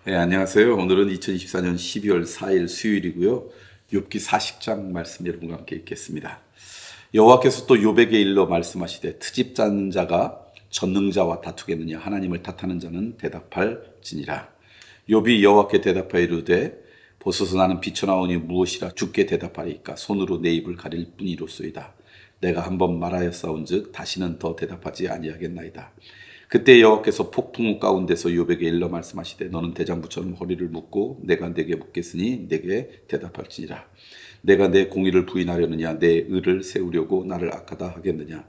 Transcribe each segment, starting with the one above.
네, 안녕하세요. 오늘은 2024년 12월 4일 수요일이고요. 욥기 40장 말씀 여러분과 함께 읽겠습니다. 여호와께서 또 욥에게 일러 말씀하시되 트집 짜는 자가 전능자와 다투겠느냐 하나님을 탓하는 자는 대답할지니라. 욥이 여호와께 대답하여 이르되 보소서 나는 비쳐나오니 무엇이라 주께 대답하리이까 손으로 내 입을 가릴 뿐이로소이다. 내가 한번 말하였사온즉 다시는 더 대답하지 아니하겠나이다. 그때 여호와께서 폭풍 가운데서 욥에게 일러 말씀하시되 너는 대장부처럼 허리를 묶고 내가 네게 묻겠으니 내게 대답할지니라. 내가 내 공의를 부인하려느냐 내 의를 세우려고 나를 악하다 하겠느냐.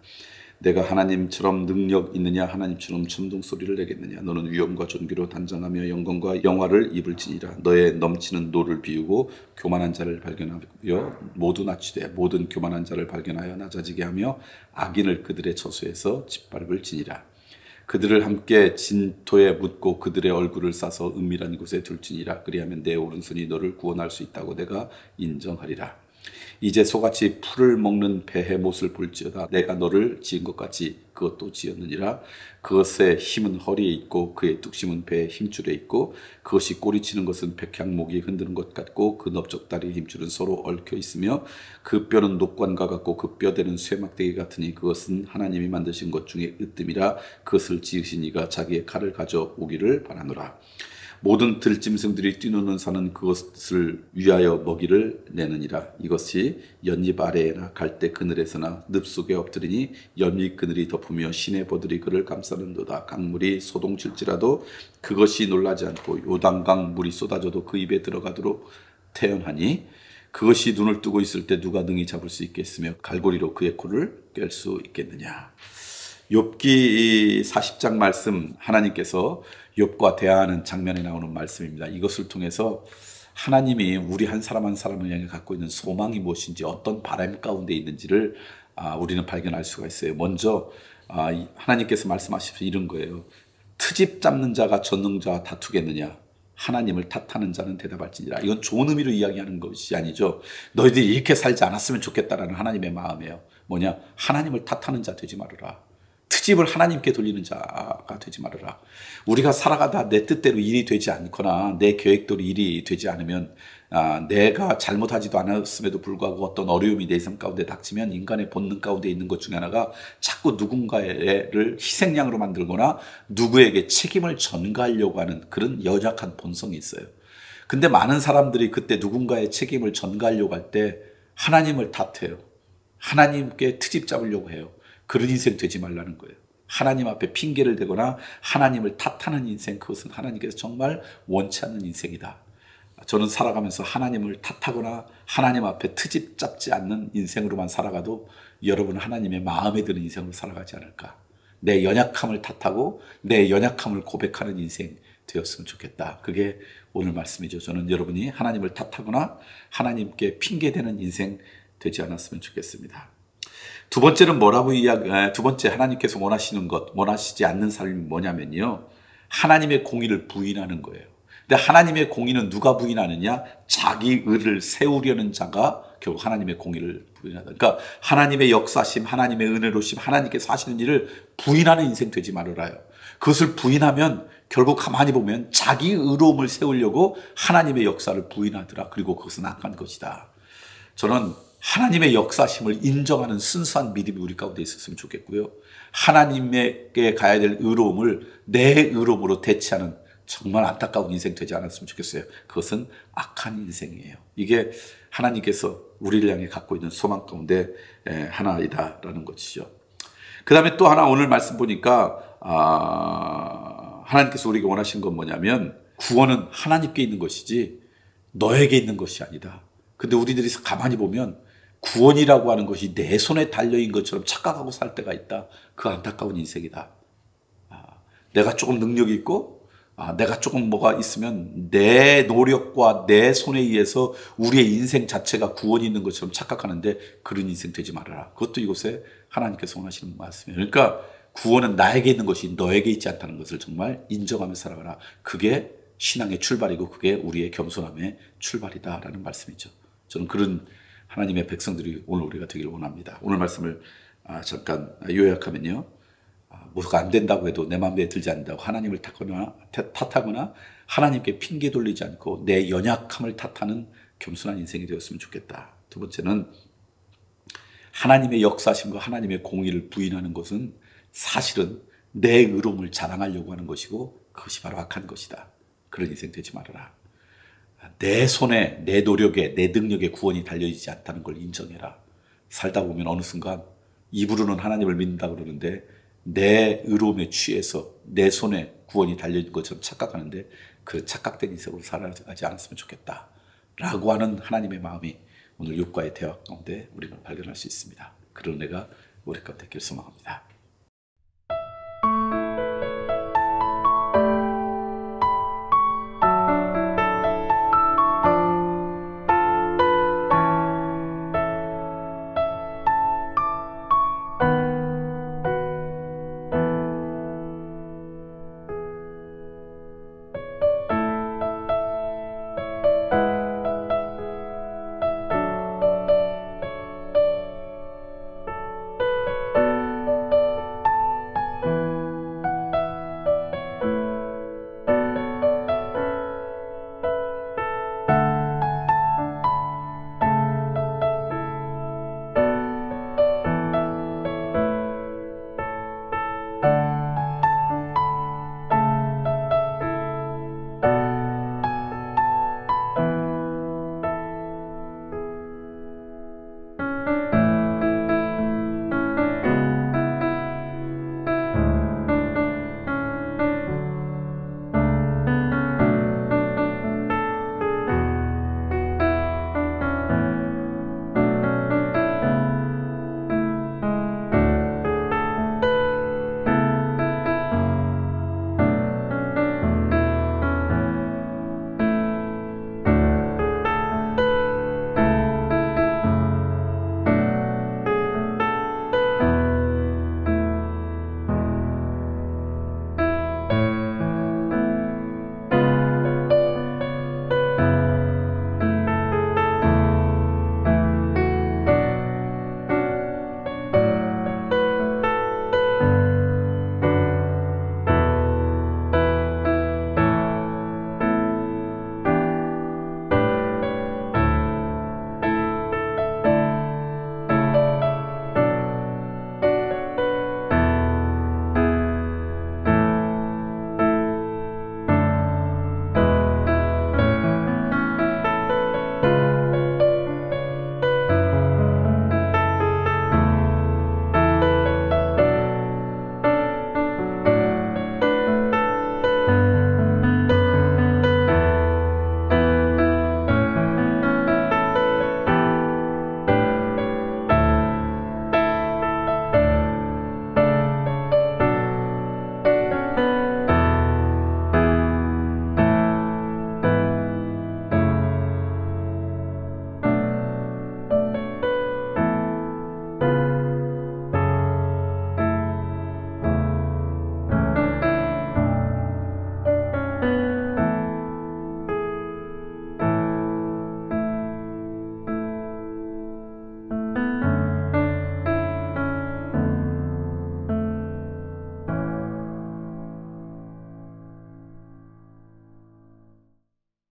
내가 하나님처럼 능력 있느냐 하나님처럼 천둥소리를 내겠느냐. 너는 위엄과 존귀로 단정하며 영광과 영화를 입을지니라. 너의 넘치는 노를 비우고 교만한 자를 발견하여 모두 낮추되 모든 교만한 자를 발견하여 낮아지게 하며 악인을 그들의 처소에서 짓밟을지니라. 그들을 함께 진토에 묻고 그들의 얼굴을 싸서 은밀한 곳에 둘지니라. 그리하면 내 오른손이 너를 구원할 수 있다고 내가 인정하리라. 이제 소같이 풀을 먹는 배의 못을 볼지어다. 내가 너를 지은 것 같이 그것도 지었느니라. 그것의 힘은 허리에 있고 그의 뚝심은 배의 힘줄에 있고 그것이 꼬리치는 것은 백향목이 흔드는 것 같고 그 넓적다리의 힘줄은 서로 얽혀 있으며 그 뼈는 녹관과 같고 그 뼈대는 쇠막대기 같으니 그것은 하나님이 만드신 것 중에 으뜸이라. 그것을 지으신 이가 자기의 칼을 가져오기를 바라노라. 모든 들짐승들이 뛰노는 산은 그것을 위하여 먹이를 내느니라. 이것이 연잎 아래에나 갈대 그늘에서나 늪 속에 엎드리니 연잎 그늘이 덮으며 시내버들이 그를 감싸는도다. 강물이 소동칠지라도 그것이 놀라지 않고 요단강 물이 쏟아져도 그 입에 들어가도록 태연하니 그것이 눈을 뜨고 있을 때 누가 능히 잡을 수 있겠으며 갈고리로 그의 코를 꿰 수 있겠느냐. 욥기 40장 말씀, 하나님께서 욥과 대화하는 장면에 나오는 말씀입니다. 이것을 통해서 하나님이 우리 한 사람 한 사람을 향해 갖고 있는 소망이 무엇인지 어떤 바람 가운데 있는지를 우리는 발견할 수가 있어요. 먼저 하나님께서 말씀하시면서 이런 거예요. 트집 잡는 자가 전능자와 다투겠느냐 하나님을 탓하는 자는 대답할지니라. 이건 좋은 의미로 이야기하는 것이 아니죠. 너희들이 이렇게 살지 않았으면 좋겠다라는 하나님의 마음이에요. 뭐냐? 하나님을 탓하는 자 되지 말아라. 트집을 하나님께 돌리는 자가 되지 말아라. 우리가 살아가다 내 뜻대로 일이 되지 않거나 내 계획대로 일이 되지 않으면 내가 잘못하지도 않았음에도 불구하고 어떤 어려움이 내 삶 가운데 닥치면 인간의 본능 가운데 있는 것 중에 하나가 자꾸 누군가를 희생양으로 만들거나 누구에게 책임을 전가하려고 하는 그런 연약한 본성이 있어요. 근데 많은 사람들이 그때 누군가의 책임을 전가하려고 할 때 하나님을 탓해요. 하나님께 트집 잡으려고 해요. 그런 인생 되지 말라는 거예요. 하나님 앞에 핑계를 대거나 하나님을 탓하는 인생, 그것은 하나님께서 정말 원치 않는 인생이다. 저는 살아가면서 하나님을 탓하거나 하나님 앞에 트집 잡지 않는 인생으로만 살아가도 여러분은 하나님의 마음에 드는 인생으로 살아가지 않을까. 내 연약함을 탓하고 내 연약함을 고백하는 인생 되었으면 좋겠다. 그게 오늘 말씀이죠. 저는 여러분이 하나님을 탓하거나 하나님께 핑계대는 인생 되지 않았으면 좋겠습니다. 두 번째는 두 번째 하나님께서 원하시는 것, 원하시지 않는 삶이 뭐냐면요. 하나님의 공의를 부인하는 거예요. 근데 하나님의 공의는 누가 부인하느냐? 자기 의를 세우려는 자가 결국 하나님의 공의를 부인하다. 그러니까 하나님의 역사심, 하나님의 은혜로심, 하나님께서 하시는 일을 부인하는 인생 되지 말아라요. 그것을 부인하면 결국 가만히 보면 자기 의로움을 세우려고 하나님의 역사를 부인하더라. 그리고 그것은 악한 것이다. 저는 하나님의 역사심을 인정하는 순수한 믿음이 우리 가운데 있었으면 좋겠고요. 하나님께 가야 될 의로움을 내 의로움으로 대체하는 정말 안타까운 인생 되지 않았으면 좋겠어요. 그것은 악한 인생이에요. 이게 하나님께서 우리를 향해 갖고 있는 소망 가운데 하나이다라는 것이죠. 그 다음에 또 하나 오늘 말씀 보니까 하나님께서 우리가 원하시는 건 뭐냐면 구원은 하나님께 있는 것이지 너에게 있는 것이 아니다. 근데 우리들이 가만히 보면 구원이라고 하는 것이 내 손에 달려있는 것처럼 착각하고 살 때가 있다. 그 안타까운 인생이다. 내가 조금 능력이 있고 내가 조금 뭐가 있으면 내 노력과 내 손에 의해서 우리의 인생 자체가 구원이 있는 것처럼 착각하는데 그런 인생 되지 말아라. 그것도 이곳에 하나님께서 원하시는 말씀이에요. 그러니까 구원은 나에게 있는 것이 너에게 있지 않다는 것을 정말 인정하며 살아가라. 그게 신앙의 출발이고 그게 우리의 겸손함의 출발이다라는 말씀이죠. 저는 그런 하나님의 백성들이 오늘 우리가 되기를 원합니다. 오늘 말씀을 잠깐 요약하면요. 뭐가 안 된다고 해도 내 마음에 들지 않는다고 하나님을 탓하거나 하나님께 핑계 돌리지 않고 내 연약함을 탓하는 겸손한 인생이 되었으면 좋겠다. 두 번째는 하나님의 역사심과 하나님의 공의를 부인하는 것은 사실은 내 의로움을 자랑하려고 하는 것이고 그것이 바로 악한 것이다. 그런 인생 되지 말아라. 내 손에, 내 노력에, 내 능력에 구원이 달려있지 않다는 걸 인정해라. 살다 보면 어느 순간 입으로는 하나님을 믿는다 그러는데 내 의로움에 취해서 내 손에 구원이 달려있는 것처럼 착각하는데 그 착각된 인생으로 살아가지 않았으면 좋겠다. 라고 하는 하나님의 마음이 오늘 욥과의 대화 가운데 우리는 발견할 수 있습니다. 그런 은혜가 우리 가운데 있기를 소망합니다.